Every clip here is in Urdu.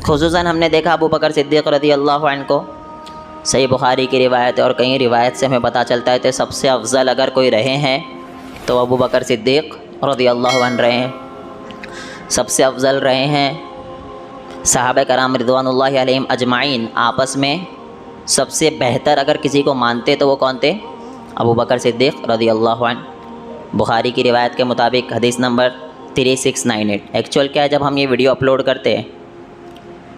خصوصاً ہم نے دیکھا ابو بکر صدیق رضی اللہ عنہ کو، صحیح بخاری کی روایت اور کئی روایت سے ہمیں پتہ چلتا ہے کہ سب سے افضل اگر کوئی رہے ہیں تو ابو بکر صدیق رضی اللہ عنہ رہے ہیں، سب سے افضل رہے ہیں۔ صحابہ کرام رضوان اللہ علیہم اجمعین آپس میں سب سے بہتر اگر کسی کو مانتے تو وہ کون تھے؟ ابو بکر صدیق رضی اللہ عنہ۔ بخاری کی روایت کے مطابق حدیث نمبر 3698۔ ایکچوئل کیا ہے، جب ہم یہ ویڈیو اپلوڈ کرتے ہیں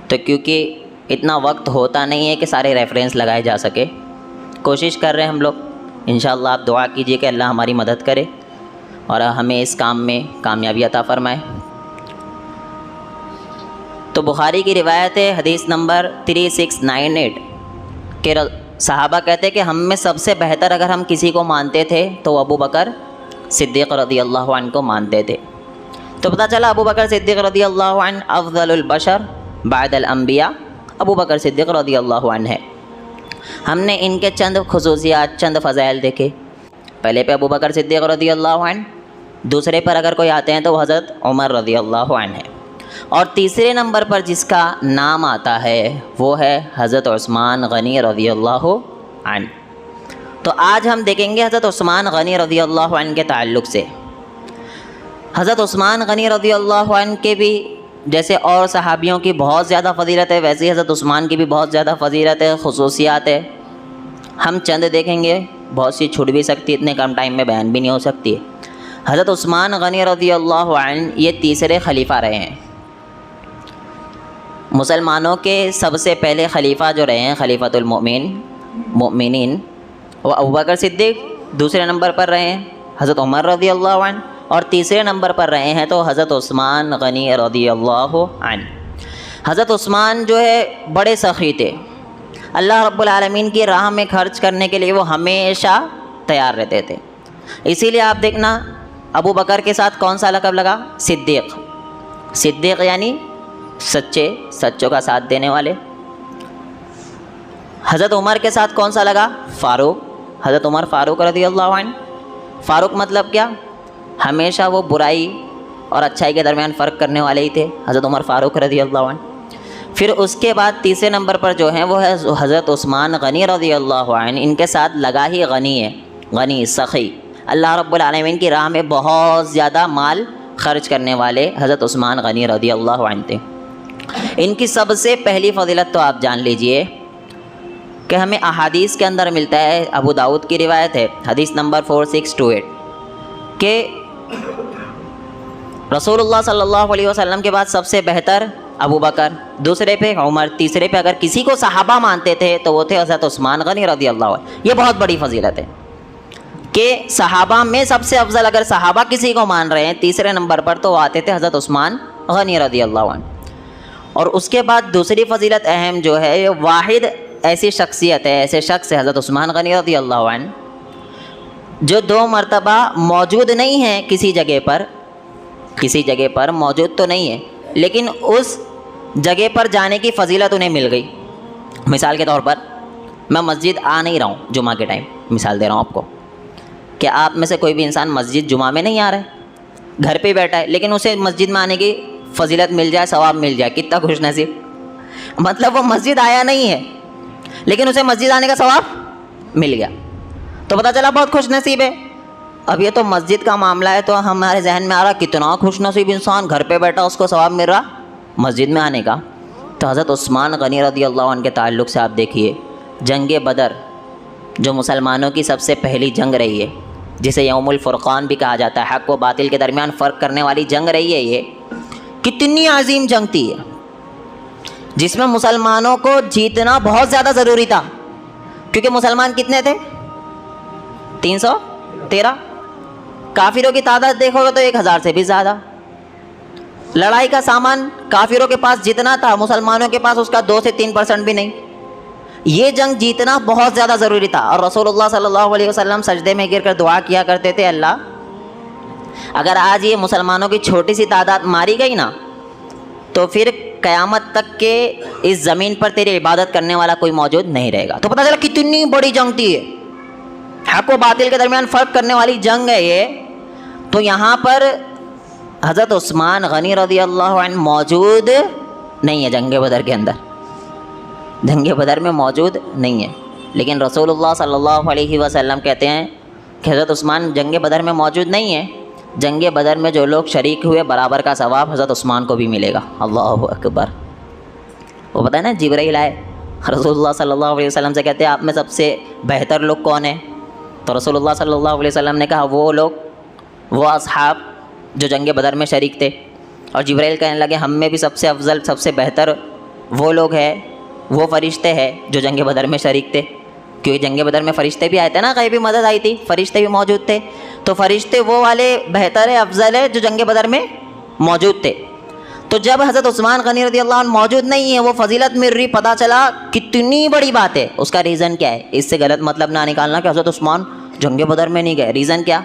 تو کیونکہ اتنا وقت ہوتا نہیں ہے کہ سارے ریفرنس لگائے جا سکے، کوشش کر رہے ہیں ہم لوگ۔ انشاءاللہ آپ دعا کیجئے کہ اللہ ہماری مدد کرے اور ہمیں اس کام میں کامیابی عطا فرمائے۔ تو بخاری کی روایت ہے حدیث نمبر 3698 کہ صحابہ کہتے ہیں کہ ہم میں سب سے بہتر اگر ہم کسی کو مانتے تھے تو ابو بکر صدیق رضی اللہ عنہ کو مانتے تھے۔ تو پتہ چلا ابو بکر صدیق رضی اللہ عنہ افضل البشر بعد الانبیاء، ابو بکر صدیق رضی اللہ عنہ ہے۔ ہم نے ان کے چند خصوصیات، چند فضائل دیکھے۔ پہلے پہ ابو بکر صدیق رضی اللہ عنہ، دوسرے پر اگر کوئی آتے ہیں تو وہ حضرت عمر رضی اللہ عنہ ہے، اور تیسرے نمبر پر جس کا نام آتا ہے وہ ہے حضرت عثمان غنی رضی اللہ عنہ۔ تو آج ہم دیکھیں گے حضرت عثمان غنی رضی اللہ عنہ کے تعلق سے۔ حضرت عثمان غنی رضی اللہ عنہ کے بھی جیسے اور صحابیوں کی بہت زیادہ فضیلت ہے، ویسے ہی حضرت عثمان کی بھی بہت زیادہ فضیلت ہے، خصوصیات ہے۔ ہم چند دیکھیں گے، بہت سی چھوٹ بھی سکتی، اتنے کم ٹائم میں بیان بھی نہیں ہو سکتی ہے۔ حضرت عثمان غنی رضی اللہ عنہ یہ تیسرے خلیفہ رہے ہیں۔ مسلمانوں کے سب سے پہلے خلیفہ جو رہے ہیں خلیفۃ المؤمنین وہ ابو بکر صدیق، دوسرے نمبر پر رہے ہیں حضرت عمر رضی اللہ عنہ، اور تیسرے نمبر پر رہے ہیں تو حضرت عثمان غنی رضی اللہ عنہ۔ حضرت عثمان جو ہے بڑے سخی تھے، اللہ رب العالمین کی راہ میں خرچ کرنے کے لیے وہ ہمیشہ تیار رہتے تھے۔ اسی لیے آپ دیکھنا ابو بکر کے ساتھ کون سا لقب لگا؟ صدیق۔ صدیق یعنی سچوں کا ساتھ دینے والے۔ حضرت عمر کے ساتھ کون سا لگا؟ فاروق۔ حضرت عمر فاروق رضی اللہ عنہ۔ فاروق مطلب کیا؟ ہمیشہ وہ برائی اور اچھائی کے درمیان فرق کرنے والے ہی تھے، حضرت عمر فاروق رضی اللہ عنہ۔ پھر اس کے بعد تیسرے نمبر پر جو ہیں وہ ہے حضرت عثمان غنی رضی اللہ عنہ۔ ان کے ساتھ لگا ہی غنی ہے، غنی سخی، اللہ رب العالمین کی راہ میں بہت زیادہ مال خرچ کرنے والے حضرت عثمان غنی رضی اللہ عنہ تھے۔ ان کی سب سے پہلی فضیلت تو آپ جان لیجئے کہ ہمیں احادیث کے اندر ملتا ہے، ابو داؤد کی روایت ہے حدیث نمبر 4628 کہ رسول اللہ صلی اللہ علیہ وسلم کے بعد سب سے بہتر ابو بکر، دوسرے پہ عمر، تیسرے پہ اگر کسی کو صحابہ مانتے تھے تو وہ تھے حضرت عثمان غنی رضی اللہ عنہ۔ یہ بہت بڑی فضیلت ہے کہ صحابہ میں سب سے افضل اگر صحابہ کسی کو مان رہے ہیں تیسرے نمبر پر تو وہ آتے تھے حضرت عثمان غنی رضی اللہ عنہ۔ اور اس کے بعد دوسری فضیلت اہم جو ہے، یہ واحد ایسی شخصیت ہے، ایسے شخص ہے حضرت عثمان غنی رضی اللہ عنہ جو 2 مرتبہ موجود نہیں ہیں کسی جگہ پر موجود تو نہیں ہے، لیکن اس جگہ پر جانے کی فضیلت انہیں مل گئی۔ مثال کے طور پر میں مسجد آ نہیں رہا ہوں جمعہ کے ٹائم، مثال دے رہا ہوں آپ کو کہ آپ میں سے کوئی بھی انسان مسجد جمعہ میں نہیں آ رہا ہے، گھر پہ بیٹھا ہے، لیکن اسے مسجد میں آنے کی فضیلت مل جائے، ثواب مل جائے، کتنا خوش نصیب۔ مطلب وہ مسجد آیا نہیں ہے لیکن اسے مسجد آنے کا ثواب مل گیا، تو پتہ چلا بہت خوش نصیب ہے۔ اب یہ تو مسجد کا معاملہ ہے تو ہمارے ذہن میں آ رہا کتنا خوش نصیب انسان، گھر پہ بیٹھا اس کو ثواب مل رہا مسجد میں آنے کا۔ تو حضرت عثمان غنی رضی اللہ عنہ کے تعلق سے آپ دیکھیے، جنگ بدر جو مسلمانوں کی سب سے پہلی جنگ رہی ہے، جسے یوم الفرقان بھی کہا جاتا ہے، حق و باطل کے درمیان فرق کرنے والی جنگ رہی ہے، یہ کتنی عظیم جنگ تھی جس میں مسلمانوں کو جیتنا بہت زیادہ ضروری تھا، کیونکہ مسلمان کتنے تھے؟ 313۔ کافروں کی تعداد دیکھو گے تو 1000 سے بھی زیادہ۔ لڑائی کا سامان کافروں کے پاس جتنا تھا مسلمانوں کے پاس اس کا 2 سے 3% بھی نہیں۔ یہ جنگ جیتنا بہت زیادہ ضروری تھا، اور رسول اللہ صلی اللہ علیہ وسلم سجدے میں گر کر دعا کیا کرتے تھے، اللہ اگر آج یہ مسلمانوں کی چھوٹی سی تعداد ماری گئی نا تو پھر قیامت تک کے اس زمین پر تیری عبادت کرنے والا کوئی موجود نہیں رہے گا۔ تو پتہ چلا کتنی بڑی جنگ تھی یہ، حق و باطل کے درمیان فرق کرنے والی جنگ ہے یہ۔ تو یہاں پر حضرت عثمان غنی رضی اللہ عنہ موجود نہیں ہے جنگ بدر کے اندر، جنگ بدر میں موجود نہیں ہے، لیکن رسول اللہ صلی اللہ علیہ وسلم کہتے ہیں کہ حضرت عثمان جنگ بدر میں موجود نہیں ہے، جنگ بدر میں جو لوگ شریک ہوئے برابر کا ثواب حضرت عثمان کو بھی ملے گا۔ اللہ اکبر۔ وہ پتہ ہے نا جبرائیل آئے رسول اللہ صلی اللہ علیہ وسلم سے کہتے ہیں آپ میں سب سے بہتر لوگ کون ہیں؟ تو رسول اللہ صلی اللہ علیہ وسلم نے کہا وہ لوگ، وہ اصحاب جو جنگ بدر میں شریک تھے۔ اور جبرائیل کہنے لگے ہم میں بھی سب سے افضل، سب سے بہتر وہ لوگ ہیں، وہ فرشتے ہیں جو جنگ بدر میں شریک تھے، کیونکہ جنگ بدر میں فرشتے بھی آئے تھے نا، غیبی مدد آئی تھی، فرشتے بھی موجود تھے، تو فرشتے وہ والے بہتر ہے، افضل ہے جو جنگ بدر میں موجود تھے۔ تو جب حضرت عثمان غنی رضی اللہ عنہ موجود نہیں ہے، وہ فضیلت مل رہی، پتہ چلا کتنی بڑی بات ہے۔ اس کا ریزن کیا ہے؟ اس سے غلط مطلب نہ نکالنا کہ حضرت عثمان جنگ بدر میں نہیں گئے۔ ریزن کیا؟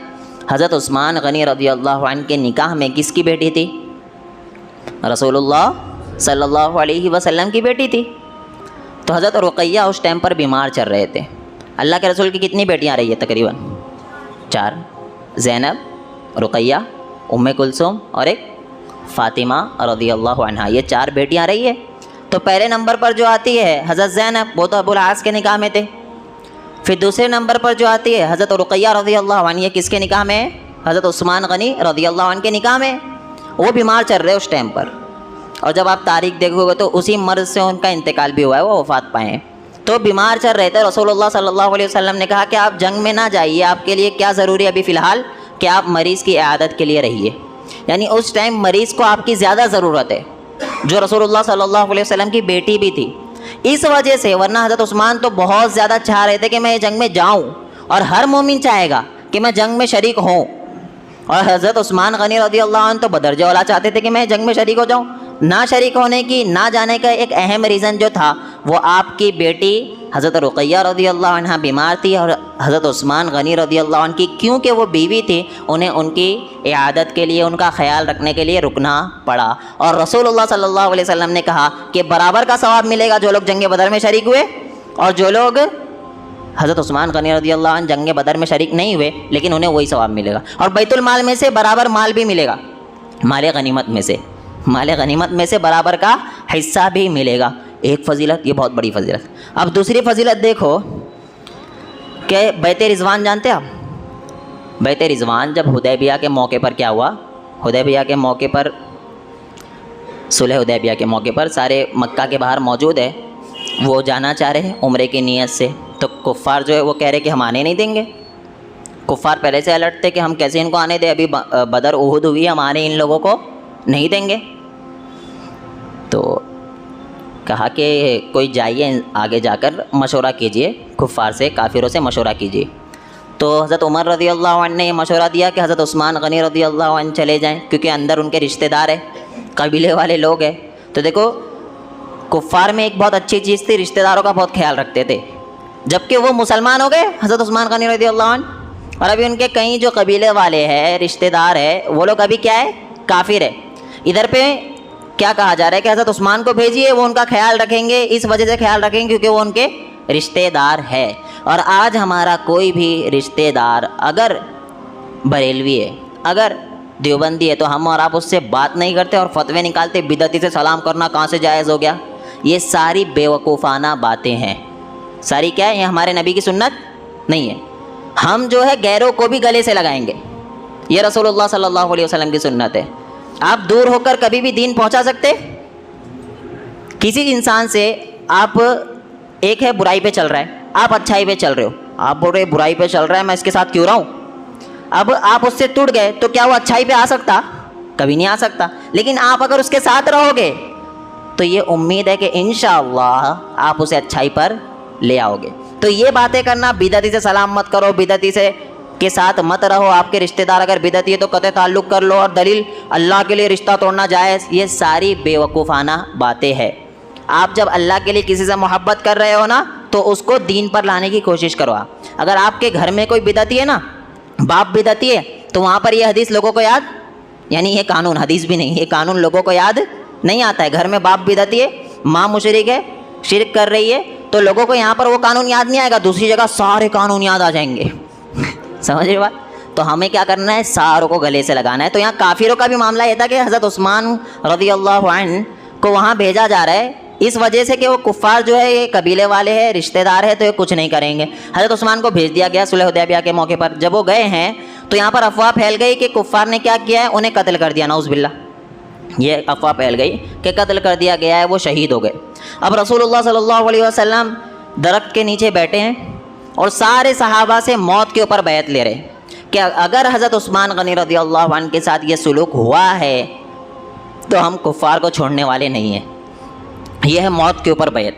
حضرت عثمان غنی رضی اللہ عنہ کے نکاح میں کس کی بیٹی تھی؟ رسول اللہ صلی اللہ علیہ وسلم کی بیٹی تھی۔ تو حضرت رقیہ اس ٹائم پر بیمار چل رہے تھے۔ اللہ کے رسول کی کتنی بیٹیاں رہی ہیں؟ تقریباً 4، زینب، رقیہ، ام کلثوم اور ایک فاطمہ رضی اللہ عنہا، یہ 4 بیٹیاں رہی ہے۔ تو پہلے نمبر پر جو آتی ہے حضرت زینب، وہ تو ابو العاص کے نکاح میں تھے۔ پھر دوسرے نمبر پر جو آتی ہے حضرت رقیہ رضی اللہ عنہ، یہ کس کے نکاح میں ہے؟ حضرت عثمان غنی رضی اللہ عنہ کے نکاح میں۔ وہ بیمار چل رہے اس ٹائم پر، اور جب آپ تاریخ دیکھو گے تو اسی مرض سے ان کا انتقال بھی ہوا ہے، وہ وفات پائے ہیں۔ تو بیمار چل رہے تھے، رسول اللہ صلی اللہ علیہ وسلم نے کہا کہ آپ جنگ میں نہ جائیے، آپ کے لیے کیا ضروری ہے ابھی فی الحال کہ آپ مریض کی عیادت کے لیے رہیے، یعنی اس ٹائم مریض کو آپ کی زیادہ ضرورت ہے، جو رسول اللہ صلی اللہ علیہ وسلم کی بیٹی بھی تھی۔ اس وجہ سے، ورنہ حضرت عثمان تو بہت زیادہ چاہ رہے تھے کہ میں جنگ میں جاؤں، اور ہر مومن چاہے گا کہ میں جنگ میں شریک ہوں، اور حضرت عثمان غنی رضی اللہ عنہ تو بدرجہ اولا چاہتے تھے کہ میں جنگ میں شریک ہو جاؤں۔ نہ شریک ہونے کی، نہ جانے کا ایک اہم ریزن جو تھا وہ آپ کی بیٹی حضرت رقیہ رضی اللہ عنہ بیمار تھی، اور حضرت عثمان غنی رضی اللہ عنہ کی کیونکہ وہ بیوی تھی، انہیں ان کی عیادت کے لیے، ان کا خیال رکھنے کے لیے رکنا پڑا۔ اور رسول اللہ صلی اللہ علیہ وسلم نے کہا کہ برابر کا ثواب ملے گا جو لوگ جنگ بدر میں شریک ہوئے، اور جو لوگ حضرت عثمان غنی رضی اللہ عنہ جنگ بدر میں شریک نہیں ہوئے لیکن انہیں وہی ثواب ملے گا، اور بیت المال میں سے برابر مال بھی ملے گا، مال غنیمت میں سے، مال غنیمت میں سے برابر کا حصہ بھی ملے گا۔ ایک فضیلت، یہ بہت بڑی فضیلت۔ اب دوسری فضیلت دیکھو کہ بیت رضوان جانتے ہیں آپ؟ بیت رضوان جب حدیبیہ کے موقع پر کیا ہوا؟ حدیبیہ کے موقع پر، صلح حدیبیہ کے موقع پر سارے مکہ کے باہر موجود ہے، وہ جانا چاہ رہے ہیں عمرے کی نیت سے، تو کفار جو ہے وہ کہہ رہے کہ ہم آنے نہیں دیں گے۔ کفار پہلے سے الرٹ تھے کہ ہم کیسے ان کو آنے دیں، ابھی بدر احد ہوئی، ہم آنے ان لوگوں کو نہیں دیں گے۔ تو کہا کہ کوئی جائیے آگے جا کر مشورہ کیجئے، کفار سے، کافروں سے مشورہ کیجئے۔ تو حضرت عمر رضی اللہ عنہ نے یہ مشورہ دیا کہ حضرت عثمان غنی رضی اللہ عنہ چلے جائیں، کیونکہ اندر ان کے رشتہ دار ہیں، قبیلے والے لوگ ہیں۔ تو دیکھو کفار میں ایک بہت اچھی چیز تھی، رشتہ داروں کا بہت خیال رکھتے تھے، جبکہ وہ مسلمان ہو گئے حضرت عثمان غنی رضی اللہ عنہ، اور ابھی ان کے کئی جو قبیلے والے ہیں، رشتہ دار ہیں، وہ لوگ ابھی کیا ہے؟ کافر ہے۔ ادھر پہ کیا کہا جا رہا ہے کہ حضرت عثمان کو بھیجیے، وہ ان کا خیال رکھیں گے، اس وجہ سے خیال رکھیں گے کیونکہ وہ ان کے رشتہ دار ہے۔ اور آج ہمارا کوئی بھی رشتہ دار اگر بریلوی ہے، اگر دیوبندی ہے، تو ہم اور آپ اس سے بات نہیں کرتے اور فتوے نکالتے، بدعتی سے سلام کرنا کہاں سے جائز ہو گیا۔ یہ ساری بیوقوفانہ باتیں ہیں، ساری کیا ہے؟ یہ ہمارے نبی کی سنت نہیں ہے۔ ہم جو ہے غیروں کو بھی گلے سے لگائیں گے، یہ رسول اللہ صلی اللہ علیہ وسلم کی سنت ہے۔ آپ دور ہو کر کبھی بھی دین پہنچا سکتے کسی انسان سے؟ آپ ایک ہے برائی پہ چل رہا ہے، آپ اچھائی پہ چل رہے ہو، آپ بول رہے برائی پہ چل رہا ہے، میں اس کے ساتھ کیوں رہوں؟ اب آپ اس سے ٹوٹ گئے تو کیا وہ اچھائی پہ آ سکتا؟ کبھی نہیں آ سکتا۔ لیکن آپ اگر اس کے ساتھ رہو گے تو یہ امید ہے کہ انشاءاللہ آپ اسے اچھائی پر لے آؤ گے۔ تو یہ باتیں کرنا، بدعتی سے سلام مت کرو، بدعتی سے کے ساتھ مت رہو، آپ کے رشتہ دار اگر بدعتی ہے تو قطع تعلق کر لو، اور دلیل اللہ کے لیے رشتہ توڑنا جائز، یہ ساری بیوقوفانہ باتیں ہیں۔ آپ جب اللہ کے لیے کسی سے محبت کر رہے ہو نا، تو اس کو دین پر لانے کی کوشش کرو۔ اگر آپ کے گھر میں کوئی بدعتی ہے نا، باپ بدعتی ہے، تو وہاں پر یہ حدیث لوگوں کو یاد، یعنی یہ قانون، حدیث بھی نہیں، یہ قانون لوگوں کو یاد نہیں آتا ہے۔ گھر میں باپ بدعتی ہے، ماں مشرک ہے، شرک کر رہی ہے، تو لوگوں کو یہاں پر وہ قانون یاد نہیں آئے گا، دوسری جگہ سارے قانون یاد آ جائیں گے۔ سمجھ رہے بات؟ تو ہمیں کیا کرنا ہے؟ ساروں کو گلے سے لگانا ہے۔ تو یہاں کافروں کا بھی معاملہ یہ تھا کہ حضرت عثمان رضی اللہ عنہ کو وہاں بھیجا جا رہا ہے اس وجہ سے کہ وہ کفار جو ہے یہ قبیلے والے ہیں، رشتہ دار ہے، تو یہ کچھ نہیں کریں گے۔ حضرت عثمان کو بھیج دیا گیا صلح حدیبیہ کے موقع پر۔ جب وہ گئے ہیں تو یہاں پر افواہ پھیل گئی کہ کفار نے کیا کیا ہے، انہیں قتل کر دیا، نعوذ باللہ۔ یہ افواہ پھیل گئی کہ قتل کر دیا گیا ہے، وہ شہید ہو گئے۔ اب رسول اللہ صلی اللہ علیہ وسلم درخت کے نیچے بیٹھے ہیں اور سارے صحابہ سے موت کے اوپر بیعت لے رہے کہ اگر حضرت عثمان غنی رضی اللہ عنہ کے ساتھ یہ سلوک ہوا ہے تو ہم کفار کو چھوڑنے والے نہیں ہیں۔ یہ ہے موت کے اوپر بیعت،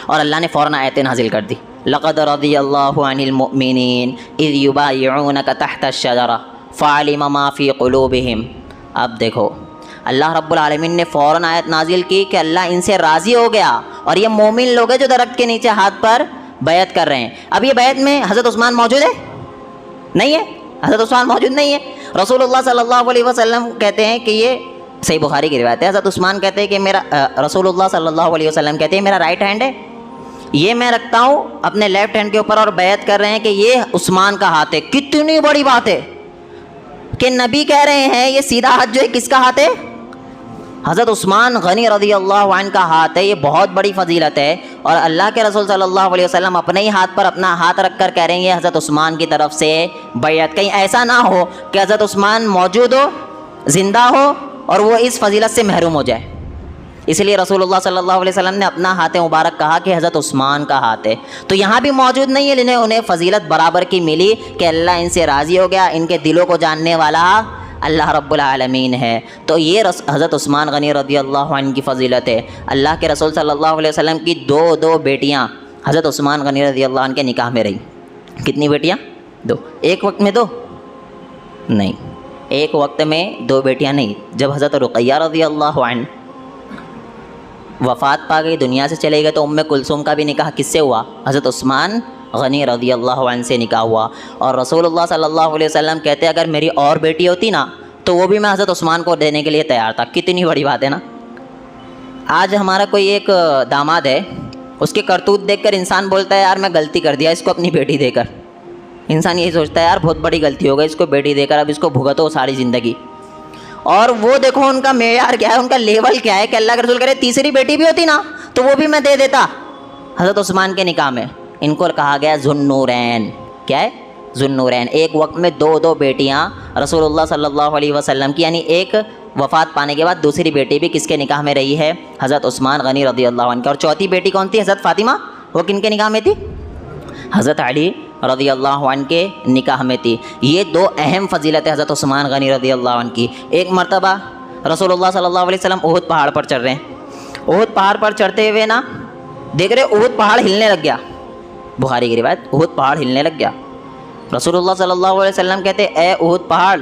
اور اللہ نے فوراً آیتیں نازل کر دی، لقد رضی اللہ عن المؤمنین اذ یبایعونک تحت الشجرہ فعلم ما فی قلوبہم۔ اب دیکھو اللہ رب العالمین نے فوراً آیت نازل کی کہ اللہ ان سے راضی ہو گیا، اور یہ مومن لوگ ہیں جو درخت کے نیچے ہاتھ پر بیعت کر رہے ہیں۔ اب یہ بیعت میں حضرت عثمان موجود ہے؟ نہیں ہے، حضرت عثمان موجود نہیں ہے۔ رسول اللہ صلی اللہ علیہ وسلم کہتے ہیں کہ یہ صحیح بخاری کی روایت ہے، حضرت عثمان کہتے ہیں کہ میرا رسول اللہ صلی اللہ علیہ وسلم کہتے ہیں میرا رائٹ ہینڈ ہے، یہ میں رکھتا ہوں اپنے لیفٹ ہینڈ کے اوپر، اور بیعت کر رہے ہیں کہ یہ عثمان کا ہاتھ ہے۔ کتنی بڑی بات ہے کہ نبی کہہ رہے ہیں یہ سیدھا ہاتھ جو ہے کس کا ہاتھ ہے؟ حضرت عثمان غنی رضی اللہ عنہ کا ہاتھ ہے۔ یہ بہت بڑی فضیلت ہے، اور اللہ کے رسول صلی اللہ علیہ وسلم اپنے ہی ہاتھ پر اپنا ہاتھ رکھ کر کہہ رہے ہیں یہ حضرت عثمان کی طرف سے بیعت۔ کہیں ایسا نہ ہو کہ حضرت عثمان موجود ہو، زندہ ہو، اور وہ اس فضیلت سے محروم ہو جائے، اس لیے رسول اللہ صلی اللہ علیہ وسلم نے اپنا ہاتھ مبارک کہا کہ حضرت عثمان کا ہاتھ ہے۔ تو یہاں بھی موجود نہیں ہے، لیکن انہیں فضیلت برابر کی ملی کہ اللہ ان سے راضی ہو گیا، ان کے دلوں کو جاننے والا اللہ رب العالمین ہے۔ تو یہ حضرت عثمان غنی رضی اللہ عنہ کی فضیلت ہے۔ اللہ کے رسول صلی اللہ علیہ وسلم کی دو بیٹیاں حضرت عثمان غنی رضی اللہ عنہ کے نکاح میں رہی۔ کتنی بیٹیاں؟ 2۔ ایک وقت میں 2 نہیں، ایک وقت میں 2 بیٹیاں نہیں۔ جب حضرت رقیہ رضی اللہ عنہ وفات پا گئی، دنیا سے چلے گئے، تو ام کلثوم کا بھی نکاح کس سے ہوا؟ حضرت عثمان غنی رضی اللہ عنہ سے نکاح ہوا۔ اور رسول اللہ صلی اللہ علیہ وسلم کہتے اگر میری اور بیٹی ہوتی نا تو وہ بھی میں حضرت عثمان کو دینے کے لیے تیار تھا۔ کتنی بڑی بات ہے نا۔ آج ہمارا کوئی ایک داماد ہے، اس کے کرتوت دیکھ کر انسان بولتا ہے یار میں غلطی کر دیا اس کو اپنی بیٹی دے کر۔ انسان یہی سوچتا ہے یار بہت بڑی غلطی ہو گئی اس کو بیٹی دے کر، اب اس کو بھگتو ساری زندگی۔ اور وہ دیکھو ان کا معیار کیا ہے، ان کا لیول کیا ہے کہ اللہ کے رسول کرے تیسری بیٹی بھی ہوتی نا تو وہ بھی میں دے دیتا حضرت عثمان کے نکاح میں۔ ان کو کہا گیا ذوالنورین۔ کیا ہے؟ ذوالنورین۔ ایک وقت میں 2 بیٹیاں رسول اللہ صلی اللہ علیہ وسلم کی، یعنی ایک وفات پانے کے بعد دوسری بیٹی بھی کس کے نکاح میں رہی ہے؟ حضرت عثمان غنی رضی اللہ عنہ کی۔ اور چوتھی بیٹی کون تھی؟ حضرت فاطمہ۔ وہ کن کے نکاح میں تھی؟ حضرت علی رضی اللہ عنہ کے نکاح میں تھی۔ یہ 2 اہم فضیلتیں حضرت عثمان غنی رضی اللہ عنہ کی۔ ایک مرتبہ رسول اللہ صلی اللہ علیہ وسلم احد پہاڑ پر چڑھ رہے ہیں، احد پہاڑ پر چڑھتے ہوئے نا دیکھ رہے احد پہاڑ ہلنے لگ گیا، بخاری کی روایت، احد پہاڑ ہلنے لگ گیا۔ رسول اللہ صلی اللہ علیہ وسلم کہتے اے احد پہاڑ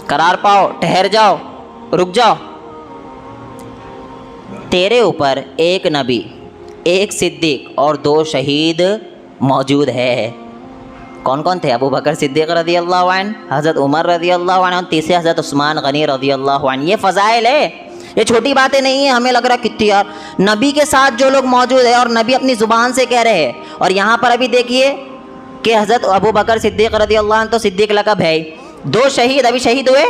قرار پاؤ، ٹھہر جاؤ، رک جاؤ، تیرے اوپر ایک نبی، ایک صدیق اور 2 شہید موجود ہے۔ کون کون تھے؟ ابو بکر صدیق رضی اللہ عنہ، حضرت عمر رضی اللہ عنہ، اور تیسرے حضرت عثمان غنی رضی اللہ عنہ۔ یہ فضائل ہے، یہ چھوٹی باتیں نہیں ہیں۔ ہمیں لگ رہا کتنی یار نبی کے ساتھ جو لوگ موجود ہیں اور نبی اپنی زبان سے کہہ رہے ہیں۔ اور یہاں پر ابھی دیکھیے کہ حضرت ابو بکر صدیق رضی اللہ عنہ تو صدیق لقب ہے، 2 شہید ابھی شہید ہوئے،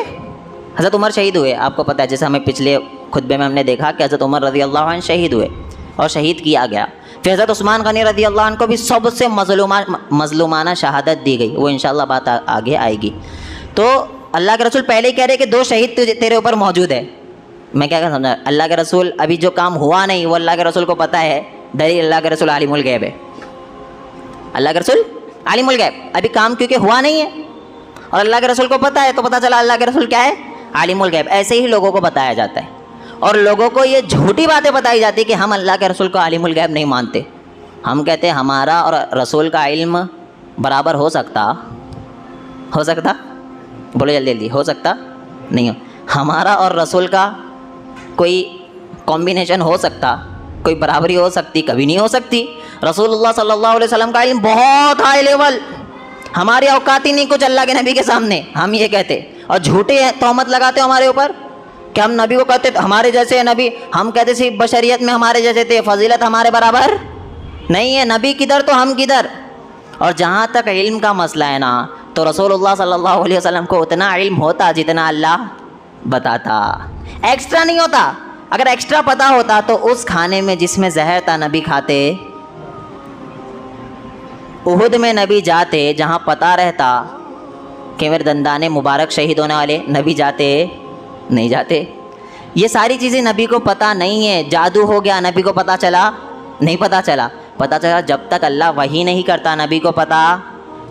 حضرت عمر شہید ہوئے۔ آپ کو پتہ ہے جیسے ہمیں پچھلے خطبے میں ہم نے دیکھا کہ حضرت عمر رضی اللہ عنہ شہید ہوئے اور شہید کیا گیا۔ پھر حضرت عثمان غنی رضی اللہ عنہ کو بھی سب سے مظلومانہ شہادت دی گئی، وہ انشاءاللہ بات آگے آئے گی۔ تو اللہ کے رسول پہلے ہی کہہ رہے کہ 2 شہید تیرے اوپر موجود ہے۔ میں کیا سمجھا؟ اللہ کے رسول ابھی جو کام ہوا نہیں وہ اللہ کے رسول کو پتہ ہے، دلیل اللہ کے رسول عالم الغیب ہے۔ اللہ کے رسول عالم الغیب، ابھی کام کیونکہ ہوا نہیں ہے اور اللہ کے رسول کو پتہ ہے تو پتہ چلا اللہ کے رسول کیا ہے؟ عالم الغیب۔ ایسے ہی لوگوں کو بتایا جاتا ہے اور لوگوں کو یہ جھوٹی باتیں بتائی جاتی کہ ہم اللہ کے رسول کو عالم الغیب نہیں مانتے۔ ہم کہتے ہیں ہمارا اور رسول کا علم برابر ہو سکتا بولے جلدی جلدی، ہو سکتا نہیں ہو۔ ہمارا اور رسول کا کوئی کمبینیشن ہو سکتا، کوئی برابری ہو سکتی؟ کبھی نہیں ہو سکتی۔ رسول اللہ صلی اللہ علیہ وسلم کا علم بہت ہائی لیول، ہماری اوقات ہی نہیں کچھ اللہ کے نبی کے سامنے، ہم یہ کہتے اور جھوٹے تہمت لگاتے ہو ہمارے اوپر کہ ہم نبی کو کہتے ہمارے جیسے نبی، ہم کہتے صرف بشریت میں ہمارے جیسے تھے، فضیلت ہمارے برابر نہیں ہے، نبی کدھر تو ہم کدھر۔ اور جہاں تک علم کا مسئلہ ہے نا تو رسول اللہ صلی اللہ علیہ وسلم کو اتنا علم ہوتا جتنا اللہ بتاتا، ایکسٹرا نہیں ہوتا۔ اگر ایکسٹرا پتہ ہوتا تو اس کھانے میں جس میں زہر تھا نبی کھاتے؟ احد میں نبی جاتے جہاں پتہ رہتا کہ میرے دندانے مبارک شہید ہونے والے، نبی جاتے؟ نہیں جاتے۔ یہ ساری چیزیں نبی کو پتہ نہیں ہے۔ جادو ہو گیا، نبی کو پتہ چلا؟ نہیں پتہ چلا۔ پتہ چلا جب تک اللہ وحی نہیں کرتا نبی کو پتہ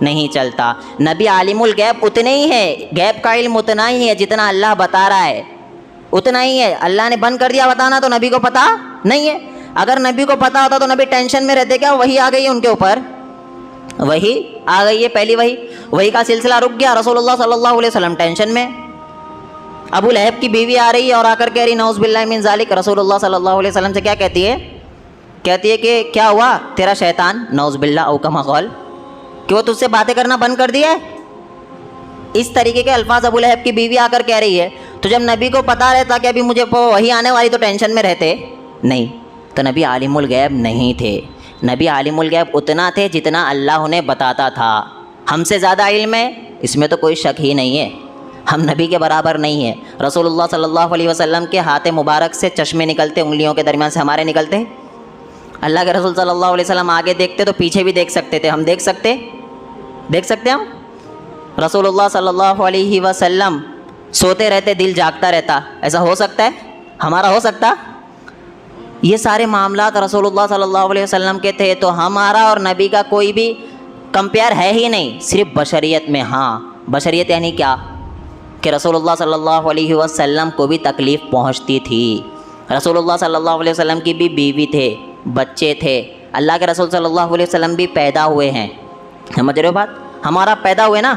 نہیں چلتا۔ نبی عالم الغیب اتنے ہی ہے، غیب کا علم اتنا ہی ہے جتنا اللہ بتا رہا ہے، اتنا ہی ہے۔ اللہ نے بند کر دیا بتانا تو نبی کو پتہ نہیں ہے۔ اگر نبی کو پتہ ہوتا تو نبی ٹینشن میں رہتے کیا؟ وحی آ گئی ہے ان کے اوپر، وحی آ گئی ہے، پہلی وحی کا سلسلہ رک گیا، رسول اللہ صلی اللہ علیہ وسلم ٹینشن میں۔ ابو لہب کی بیوی آ رہی ہے اور آ کر کہہ رہی نعوذ باللہ من ذالک، رسول اللہ صلی اللہ علیہ وسلم سے کیا کہتی ہے؟ کہتی ہے کہ کیا ہوا تیرا شیطان، نعوذ باللہ او کما قال، کہ وہ تجھ سے باتیں کرنا بند کر دیا ہے؟ اس طریقے کے الفاظ ابو لہب کی بیوی آ کر کہہ رہی ہے۔ تو جب نبی کو پتہ رہتا کہ ابھی مجھے وحی آنے والی تو ٹینشن میں رہتے نہیں۔ تو نبی عالم الغیب نہیں تھے، نبی عالم الغیب اتنا تھے جتنا اللہ انہیں بتاتا تھا۔ ہم سے زیادہ علم ہے اس میں تو کوئی شک ہی نہیں ہے، ہم نبی کے برابر نہیں ہیں۔ رسول اللہ صلی اللہ علیہ وسلم کے ہاتھ مبارک سے چشمے نکلتے، انگلیوں کے درمیان سے ہمارے نکلتے۔ اللہ کے رسول صلی اللہ علیہ وسلم آگے دیکھتے تو پیچھے بھی دیکھ سکتے تھے، ہم دیکھ سکتے ہم؟ رسول اللہ صلی اللہ علیہ وسلم سوتے رہتے دل جاگتا رہتا، ایسا ہو سکتا ہے؟ ہمارا ہو سکتا؟ یہ سارے معاملات رسول اللہ صلی اللہ علیہ وسلم کے تھے، تو ہمارا اور نبی کا کوئی بھی کمپیئر ہے ہی نہیں، صرف بشریت میں۔ ہاں بشریت یعنی کیا؟ کہ رسول اللہ صلی اللہ علیہ وسلم کو بھی تکلیف پہنچتی تھی، رسول اللہ صلی اللہ علیہ وسلم کی بھی بیوی تھے، بچے تھے، اللہ کے رسول صلی اللہ علیہ وسلم بھی پیدا ہوئے ہیں، سمجھ رہے ہو بات؟ ہمارا پیدا ہوئے نا،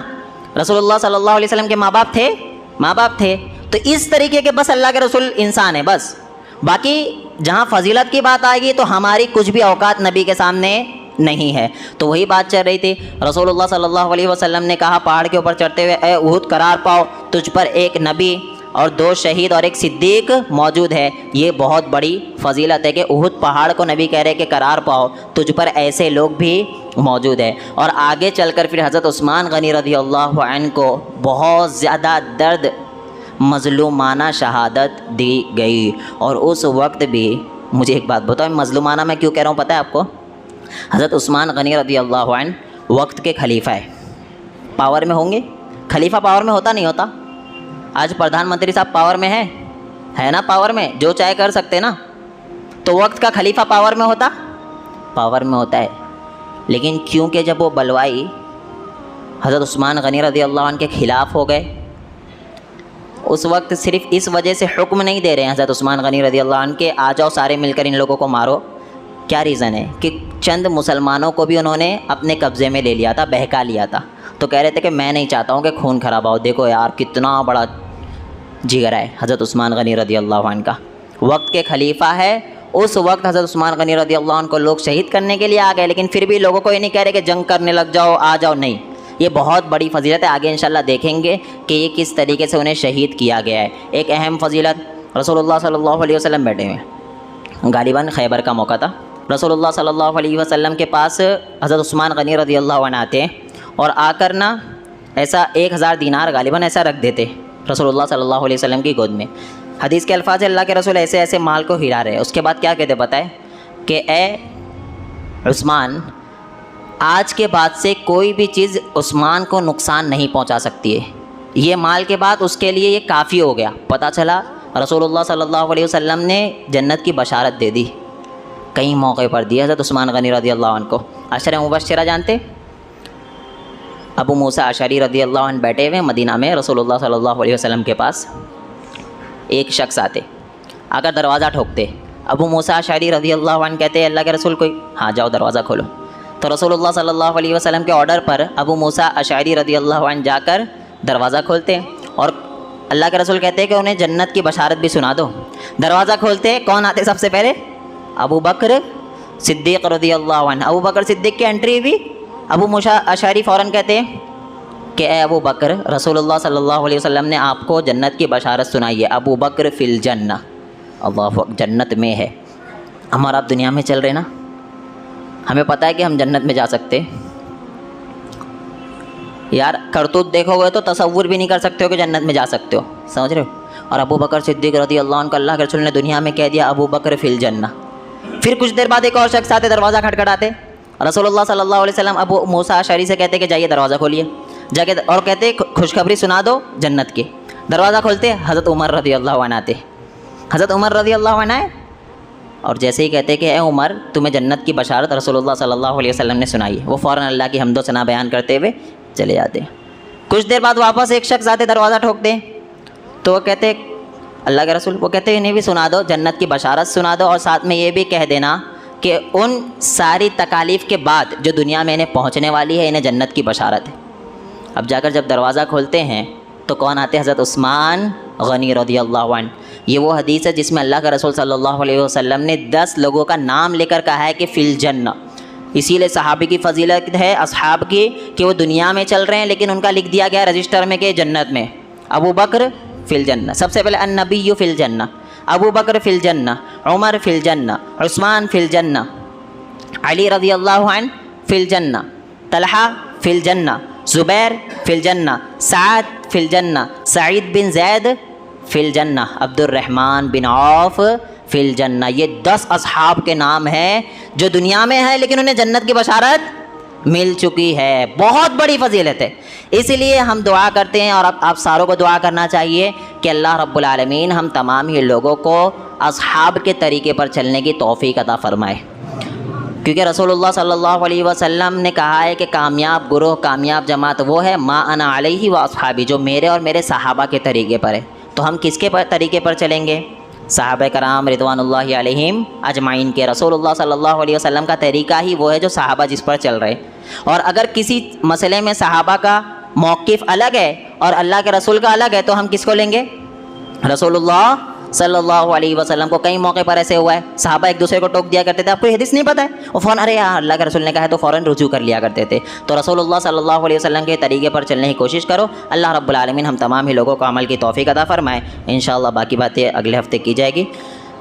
رسول اللہ صلی اللہ علیہ وسلم کے ماں باپ تھے، تو اس طریقے کے بس اللہ کے رسول انسان ہے بس۔ باقی جہاں فضیلت کی بات آئے گی تو ہماری کچھ بھی اوقات نبی کے سامنے نہیں ہے۔ تو وہی بات چل رہی تھی، رسول اللہ صلی اللہ علیہ وسلم نے کہا پہاڑ کے اوپر چڑھتے ہوئے، اے احد قرار پاؤ تجھ پر ایک نبی اور 2 شہید اور ایک صدیق موجود ہے۔ یہ بہت بڑی فضیلت ہے کہ احد پہاڑ کو نبی کہہ رہے کہ قرار پاؤ تجھ پر ایسے لوگ بھی موجود ہیں۔ اور آگے چل کر پھر حضرت عثمان غنی رضی اللہ عنہ کو بہت زیادہ درد مظلومانہ شہادت دی گئی۔ اور اس وقت بھی مجھے ایک بات بتاؤ، مظلومانہ میں کیوں کہہ رہا ہوں پتہ ہے آپ کو؟ حضرت عثمان غنی رضی اللہ عنہ وقت کے خلیفہ ہے، پاور میں ہوں گے۔ خلیفہ پاور میں ہوتا نہیں ہوتا؟ آج پردھان منتری صاحب پاور میں ہے نا، پاور میں جو چاہے کر سکتے نا، تو وقت کا خلیفہ پاور میں ہوتا؟ پاور میں ہوتا ہے، لیکن کیونکہ جب وہ بلوائی حضرت عثمان غنی رضی اللہ عنہ کے خلاف ہو گئے، اس وقت صرف اس وجہ سے حکم نہیں دے رہے ہیں حضرت عثمان غنی رضی اللہ عنہ کہ آ جاؤ سارے مل کر ان لوگوں کو مارو۔ کیا ریزن ہے؟ کہ چند مسلمانوں کو بھی انہوں نے اپنے قبضے میں لے لیا تھا، بہکا لیا تھا، تو کہہ رہے تھے کہ میں نہیں چاہتا ہوں کہ خون خراب ہو۔ دیکھو یار کتنا بڑا جگر ہے حضرت عثمان غنی رضی اللہ عنہ کا، وقت کے خلیفہ ہے۔ اس وقت حضرت عثمان غنی رضی اللہ عنہ کو لوگ شہید کرنے کے لیے آ گئے، لیکن پھر بھی لوگوں کو یہ نہیں کہہ رہے کہ جنگ کرنے لگ جاؤ، آ جاؤ، نہیں۔ یہ بہت بڑی فضیلت ہے، آگے انشاءاللہ دیکھیں گے کہ یہ کس طریقے سے انہیں شہید کیا گیا ہے۔ ایک اہم فضیلت، رسول اللہ صلی اللہ علیہ وسلم بیٹھے ہوئے، غالباً خیبر کا موقع تھا، رسول اللہ صلی اللہ علیہ وسلم کے پاس حضرت عثمان غنی رضی اللہ عنہ آتے ہیں اور آ کر نا ایسا 1000 دینار غالباً ایسا رکھ دیتے رسول اللہ صلی اللہ علیہ وسلم کی گود میں۔ حدیث کے الفاظ ہے اللہ کے رسول ایسے ایسے مال کو ہلا رہے، اس کے بعد کیا کہتے پتہ ہے؟ کہ اے عثمان، آج کے بعد سے کوئی بھی چیز عثمان کو نقصان نہیں پہنچا سکتی ہے، یہ مال کے بعد اس کے لیے یہ کافی ہو گیا۔ پتہ چلا رسول اللہ صلی اللہ علیہ وسلم نے جنت کی بشارت دے دی، کئی موقع پر دی حضرت عثمان غنی رضی اللہ عنہ کو۔ عشرہ مبشرہ جانتے؟ ابو موسیٰ اشعری رضی اللہ عنہ بیٹھے ہوئے مدینہ میں رسول اللہ صلی اللہ علیہ وسلم کے پاس، ایک شخص آتے، آ کر دروازہ ٹھوکتے، ابو موسیٰ اشعری رضی اللہ عنہ کہتے اللہ کے رسول کوئی؟ ہاں جاؤ دروازہ کھولو۔ تو رسول اللہ صلی اللہ علیہ وسلم کے آرڈر پر ابو موسیٰ اشعری رضی اللہ عنہ جا کر دروازہ کھولتے اور اللہ کے رسول کہتے ہیں کہ انہیں جنت کی بشارت بھی سنا دو۔ دروازہ کھولتے، کون آتے سب سے پہلے؟ ابو بکر صدیق رضی اللہ عنہ۔ ابو بکر صدیق کی انٹری ہوئی، ابو موسیٰ اشعری فوراً کہتے ہیں کہ اے ابو بکر، رسول اللہ صلی اللہ علیہ وسلم نے آپ کو جنت کی بشارت سنائی ہے، ابو بکر فی الجنہ، اللہ جنت میں ہے۔ ہمارا آپ دنیا میں چل رہے نا، ہمیں پتہ ہے کہ ہم جنت میں جا سکتے، یار کرتوت دیکھو گے تو تصور بھی نہیں کر سکتے ہو کہ جنت میں جا سکتے ہو، سمجھ رہے ہو؟ اور ابو بکر صدیق رضی اللہ عنہ کو اللہ کے رسول نے دنیا میں کہہ دیا ابو بکر فی الجنہ۔ پھر کچھ دیر بعد ایک اور شخص آتے، دروازہ کھٹکھٹاتے، رسول اللہ صلی اللہ علیہ وسلم ابو موسیٰ اشعری سے کہتے کہ جائیے دروازہ کھولیے، جا کے اور کہتے خوشخبری سنا دو جنت کی۔ دروازہ کھولتے، حضرت عمر رضی اللہ عنہ آتے، حضرت عمر رضی اللہ عنہ آئے اور جیسے ہی کہتے کہ اے عمر تمہیں جنت کی بشارت رسول اللہ صلی اللہ علیہ وسلم نے سنائی ہے، وہ فوراً اللہ کی حمد و ثنا بیان کرتے ہوئے چلے جاتے۔ کچھ دیر بعد واپس ایک شخص آتے، دروازہ ٹھوکتے، تو وہ کہتے اللہ کے رسول، وہ کہتے انہیں بھی سنا دو جنت کی بشارت سنا دو، اور ساتھ میں یہ بھی کہہ دینا کہ ان ساری تکالیف کے بعد جو دنیا میں انہیں پہنچنے والی ہے انہیں جنت کی بشارت ہے۔ اب جا کر جب دروازہ کھولتے ہیں تو کون آتے؟ حضرت عثمان غنی رضی اللہ عنہ۔ یہ وہ حدیث ہے جس میں اللہ کے رسول صلی اللہ علیہ وسلم نے 10 لوگوں کا نام لے کر کہا ہے کہ فی الجنہ۔ اسی لیے صحابی کی فضیلت ہے اصحاب کی کہ وہ دنیا میں چل رہے ہیں لیکن ان کا لکھ دیا گیا رجسٹر میں کہ جنت میں۔ ابو بکر فی الجنہ، سب سے پہلے النبی فی الجنہ، ابو بکر فی الجنہ، عمر فی الجنہ، عثمان فی الجنہ، علی رضی اللہ عنہ فی الجنہ، طلحہ فی الجنہ، زبیر فی الجنہ، سعد فی الجنہ، سعید بن زید فی الجنہ، عبد الرحمن بن عوف فی الجنہ۔ یہ 10 اصحاب کے نام ہیں جو دنیا میں ہیں لیکن انہیں جنت کی بشارت مل چکی ہے۔ بہت بڑی فضیلت ہے، اس لیے ہم دعا کرتے ہیں اور آپ ساروں کو دعا کرنا چاہیے کہ اللہ رب العالمین ہم تمام ہی لوگوں کو اصحاب کے طریقے پر چلنے کی توفیق عطا فرمائے، کیونکہ رسول اللہ صلی اللہ علیہ وسلم نے کہا ہے کہ کامیاب گروہ، کامیاب جماعت وہ ہے ما انا علیہ و اصحابی، جو میرے اور میرے صحابہ کے طریقے پر ہے۔ تو ہم کس کے طریقے پر چلیں گے؟ صحابہ کرام رضوان اللہ علیہم اجمعین کے۔ رسول اللہ صلی اللہ علیہ وسلم کا طریقہ ہی وہ ہے جو صحابہ جس پر چل رہے، اور اگر کسی مسئلے میں صحابہ کا موقف الگ ہے اور اللہ کے رسول کا الگ ہے تو ہم کس کو لیں گے؟ رسول اللہ صلی اللہ علیہ وسلم کو۔ کئی موقع پر ایسے ہوا ہے صحابہ ایک دوسرے کو ٹوک دیا کرتے تھے، آپ کو حدیث نہیں پتہ ہے، وہ فوراً ارے یار اللہ کے رسول نے کہا ہے تو فوراً رجوع کر لیا کرتے تھے۔ تو رسول اللہ صلی اللہ علیہ وسلم کے طریقے پر چلنے کی کوشش کرو۔ اللہ رب العالمین ہم تمام ہی لوگوں کو عمل کی توفیق عطا فرمائے۔ انشاءاللہ باقی باتیں اگلے ہفتے کی جائے گی۔